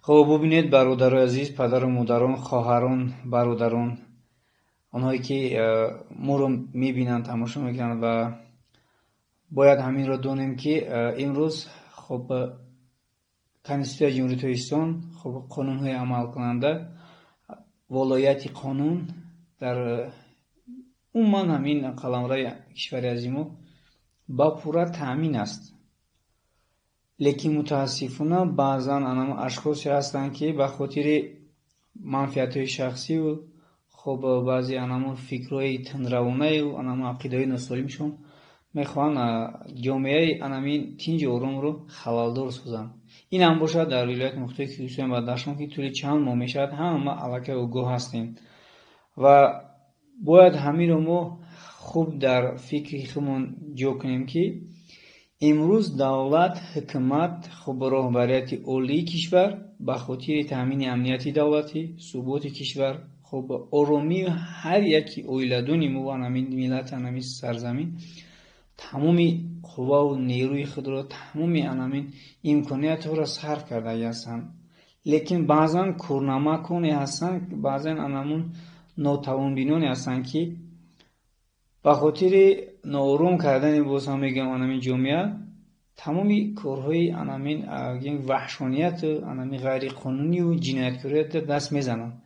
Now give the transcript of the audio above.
خب ببینید برادرای عزیز، پدر و مادران، خواهران، برادران، اونهایی که ما رو میبینن، تماشا میکنن و باید همین رو دونیم که امروز خب کنستیتوسیون جمهوری تویستان خب قانون‌های عمل کننده، ولایت قانون در عموما همین قلمرو کشور عزیز ما با پورا تامین است. لیکن متاسفانه بعضا اشخاصی هستند که به خاطر منفعت‌های شخصی و خب بعضی فکرهای تندروانه و عقیده‌های ناسالمشون میخوان جامعه تنج آرام رو خلالدار سازند. این هم باشد در ولایت مختلف خصوصا و درشان که طول چند ماه میشد همه علاقه آگاه هستیم و باید همین رو ما خوب در فکر خودمون جا کنیم که امروز دولت، حکومت، خب راهبریت عالی کشور به خاطر تامین امنیتی دولتی، ثبات کشور، خب آرامی هر یکی اویلادونی ما و ملت سرزمین تمامی قوا و نیروی خود را، تمامی امکانیت را صرف کرده هستند. لیکن بعضا کورنمکانی هستند، بعضا ناتوان بینانی هستند که به خاطر ناآرام کردن باز هم میگم جامعه تمامی کارهای وحشانیت غیر قانونی و جنایتکاریت دست میزنند.